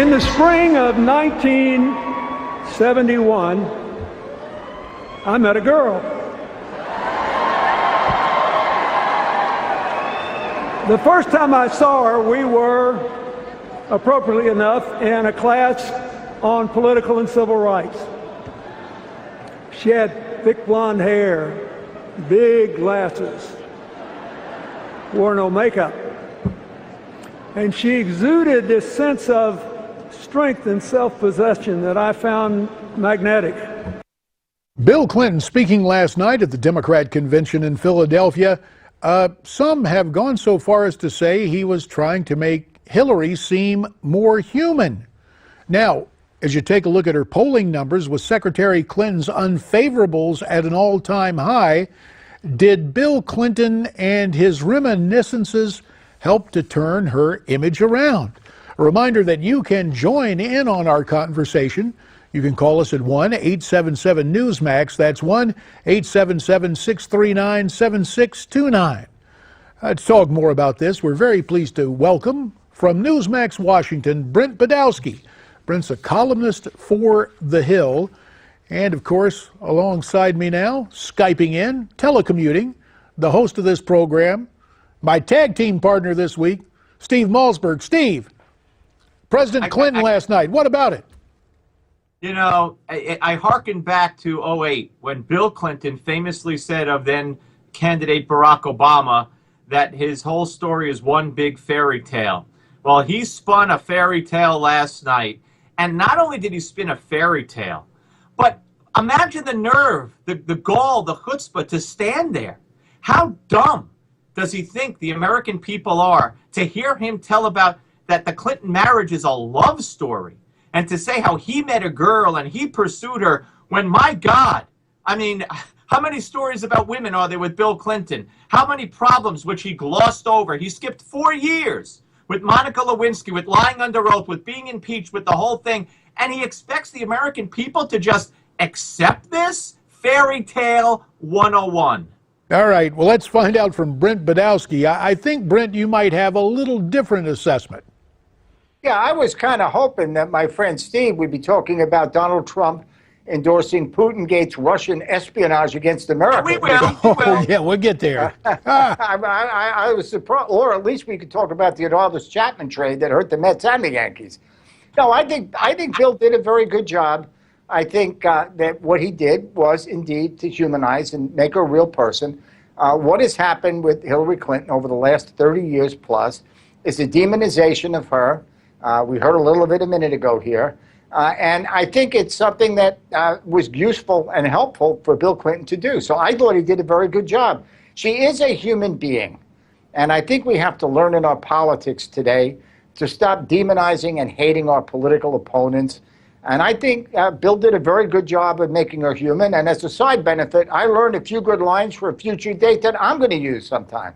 In the spring of 1971, I met a girl. The first time I saw her, we were, appropriately enough, in a class on political and civil rights. She had thick blonde hair, big glasses, wore no makeup, and she exuded this sense of strength and self-possession that I found magnetic. Bill Clinton speaking last night at the Democrat convention in Philadelphia. Some have gone so far as to say he was trying to make Hillary seem more human. Now, as you take a look at her polling numbers, with Secretary Clinton's unfavorables at an all-time high, did Bill Clinton and his reminiscences help to turn her image around? A reminder that you can join in on our conversation. You can call us at 1-877-NEWSMAX. That's 1-877-639-7629. To talk more about this, we're very pleased to welcome from Newsmax, Washington, Brent Budowsky. Brent's a columnist for The Hill. And, of course, alongside me now, Skyping in, telecommuting, the host of this program, my tag team partner this week, Steve Malzberg. Steve, President Clinton last night, what about it? You know, I hearken back to '08 when Bill Clinton famously said of then candidate Barack Obama that his whole story is one big fairy tale. Well, he spun a fairy tale last night. And not only did he spin a fairy tale, but imagine the nerve, the gall, the chutzpah to stand there. How dumb does he think the American people are to hear him tell about that the Clinton marriage is a love story, and to say how he met a girl and he pursued her when, my God, I mean, how many stories about women are there with Bill Clinton? How many problems which he glossed over? He skipped 4 years with Monica Lewinsky, with lying under oath, with being impeached, with the whole thing, and he expects the American people to just accept this? Fairy tale 101. All right, well, let's find out from Brent Budowsky. I think, Brent, you might have a little different assessment. Yeah, I was kind of hoping that my friend Steve would be talking about Donald Trump endorsing Putin-Gates Russian espionage against America. We will. Oh, yeah, we'll get there. I was surprised, or at least we could talk about the Aroldis Chapman trade that hurt the Mets and the Yankees. No, I think Bill did a very good job. I think that what he did was indeed to humanize and make her a real person. What has happened with Hillary Clinton over the last 30 years plus is a demonization of her. We heard a little of it a minute ago here. And I think it's something that was useful and helpful for Bill Clinton to do. So I thought he did a very good job. She is a human being. And I think we have to learn in our politics today to stop demonizing and hating our political opponents. And I think Bill did a very good job of making her human. And as a side benefit, I learned a few good lines for a future date that I'm going to use sometime.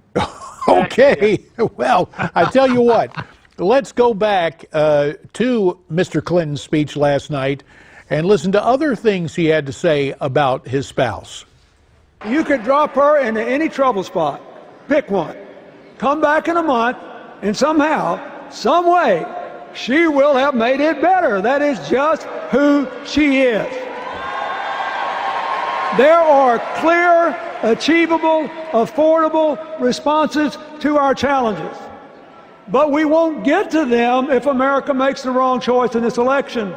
Okay. Well, I tell you what, let's go back to Mr. Clinton's speech last night and listen to other things he had to say about his spouse. You could drop her into any trouble spot. Pick one. Come back in a month, and somehow, some way, she will have made it better. That is just who she is. There are clear, achievable, affordable responses to our challenges. But we won't get to them if America makes the wrong choice in this election.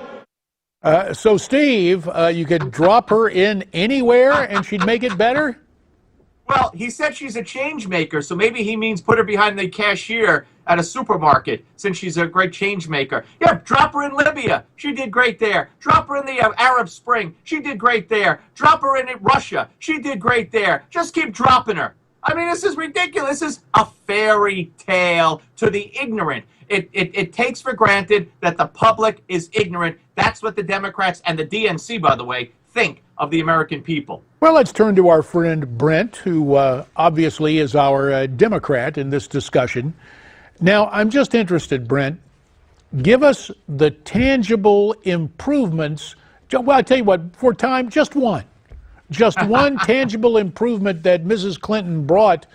So, Steve, you could drop her in anywhere and she'd make it better? Well, he said she's a change maker, so maybe he means put her behind the cashier at a supermarket, since she's a great change maker. Yeah, drop her in Libya. She did great there. Drop her in the Arab Spring. She did great there. Drop her in Russia. She did great there. Just keep dropping her. I mean, this is ridiculous. This is a fairy tale to the ignorant. It takes for granted that the public is ignorant. That's what the Democrats and the DNC, by the way, think of the American people. Well, let's turn to our friend Brent, who obviously is our Democrat in this discussion. Now, I'm just interested, Brent, give us the tangible improvements. Well, I tell you what, for time, just one. Just one tangible improvement that Mrs. Clinton brought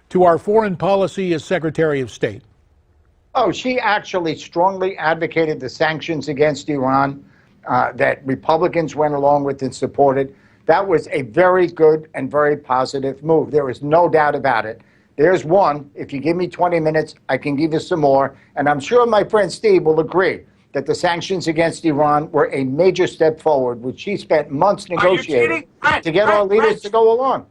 to our foreign policy as Secretary of State. Oh, she actually strongly advocated the sanctions against Iran that Republicans went along with and supported. That was a very good and very positive move. There is no doubt about it. There's one. If you give me 20 minutes, I can give you some more. And I'm sure my friend Steve will agree that the sanctions against Iran were a major step forward, which she spent months negotiating to get our leaders to go along.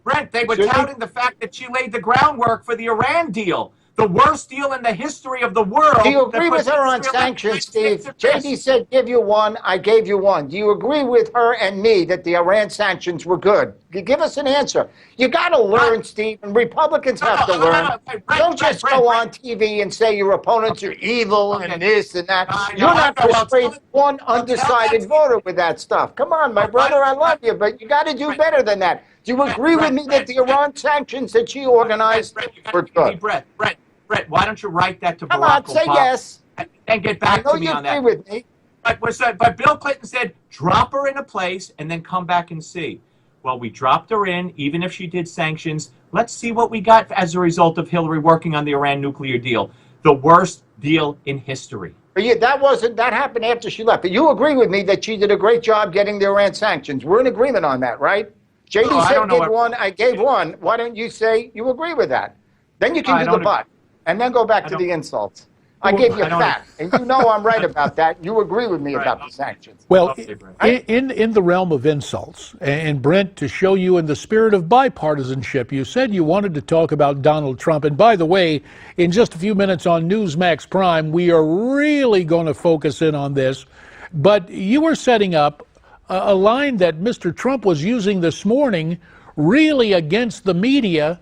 Brent, they were touting the fact that she laid the groundwork for the Iran deal, the worst deal in the history of the world. Do you agree with her on sanctions, Steve? JD said give you one, I gave you one. Do you agree with her and me that the Iran sanctions were good? Give us an answer. You got to learn, Steve, and Republicans have to learn. Don't just go on TV and say your opponents are evil and this and that. You're not persuading one undecided voter with that stuff. Come on, my brother, I love you, but you got to do better than that. Do you agree with me that the Iran sanctions that she organized were good? Brett, why don't you write that to Barack Obama? Come on, say yes. And get back to me on that. I know you agree with me. But Bill Clinton said, drop her in a place and then come back and see. Well, we dropped her in, even if she did sanctions. Let's see what we got as a result of Hillary working on the Iran nuclear deal. The worst deal in history. But yeah, that happened after she left. But you agree with me that she did a great job getting the Iran sanctions. We're in agreement on that, right? JD said give one, I gave one. Why don't you say you agree with that? Then you can do the but. And then go back to the insults. I gave you facts, and you know I'm right about that. You agree with me about the sanctions. Well, in the realm of insults, and Brent, to show you in the spirit of bipartisanship, you said you wanted to talk about Donald Trump. And by the way, in just a few minutes on Newsmax Prime, we are really going to focus in on this. But you were setting up a line that Mr. Trump was using this morning really against the media,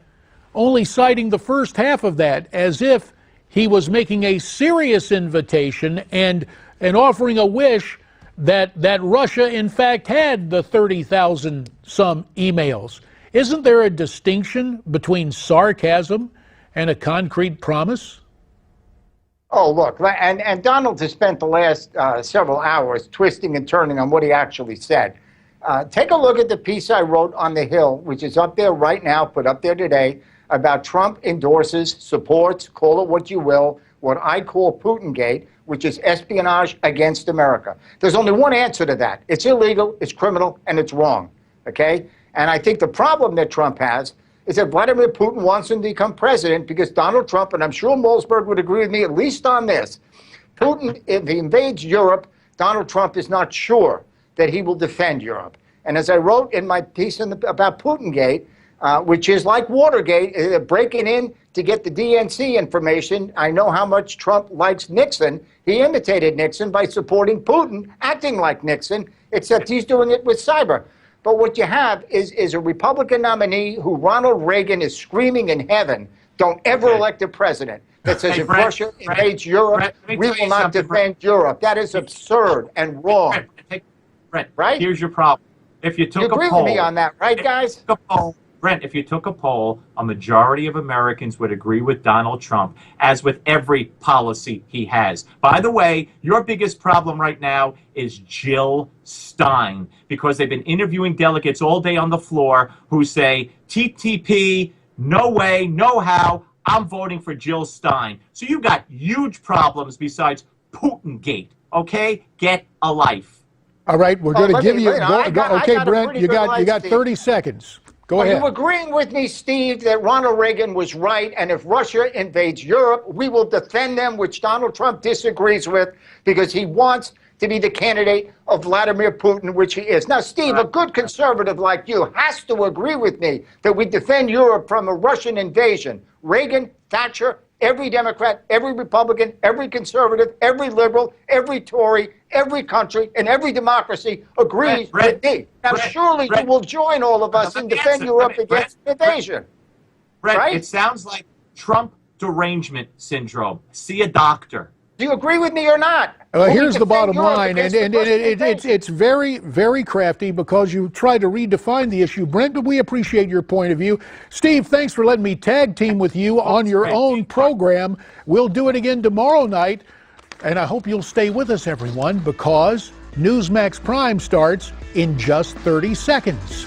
only citing the first half of that as if he was making a serious invitation and offering a wish that Russia, in fact, had the 30,000 some emails. Isn't there a distinction between sarcasm and a concrete promise? Oh, look, and Donald has spent the last several hours twisting and turning on what he actually said. Take a look at the piece I wrote on the Hill, which is up there right now, put up there today, about Trump endorses, supports, call it what you will, what I call Putin-gate, which is espionage against America. There's only one answer to that. It's illegal, it's criminal, and it's wrong, okay? And I think the problem that Trump has is that Vladimir Putin wants him to become president because Donald Trump, and I'm sure Malzberg would agree with me at least on this, Putin, if he invades Europe, Donald Trump is not sure that he will defend Europe. And as I wrote in my piece about Putin-gate, which is like Watergate, breaking in to get the DNC information. I know how much Trump likes Nixon. He imitated Nixon by supporting Putin, acting like Nixon, except he's doing it with cyber. But what you have is a Republican nominee who Ronald Reagan is screaming in heaven, don't ever elect a president that says if Russia invades Europe, we will not defend Europe. That is absurd and wrong. Brent, right? Here's your problem. If you took you agree a poll, with me on that, right, guys? Brent, if you took a poll, a majority of Americans would agree with Donald Trump, as with every policy he has. By the way, your biggest problem right now is Jill Stein, because they've been interviewing delegates all day on the floor who say, TTP, no way, no how, I'm voting for Jill Stein. So you've got huge problems besides Putin-gate, okay? Get a life. All right, we're going to give you... Okay, Brent, you got 30 seconds. Go ahead. Are you agreeing with me, Steve, that Ronald Reagan was right, and if Russia invades Europe, we will defend them, which Donald Trump disagrees with because he wants to be the candidate of Vladimir Putin, which he is. Now, Steve, a good conservative like you has to agree with me that we defend Europe from a Russian invasion. Reagan, Thatcher, every Democrat, every Republican, every conservative, every liberal, every Tory, every country, and every democracy agrees with me. Now, surely you will join all of us and defend Europe against invasion. Right? It sounds like Trump derangement syndrome. See a doctor. Do you agree with me or not? Here's the bottom line, and it's very, very crafty because you try to redefine the issue, Brent, but we appreciate your point of view. Steve, thanks for letting me tag team with you on your own program. We'll do it again tomorrow night, and I hope you'll stay with us, everyone, because Newsmax Prime starts in just 30 seconds.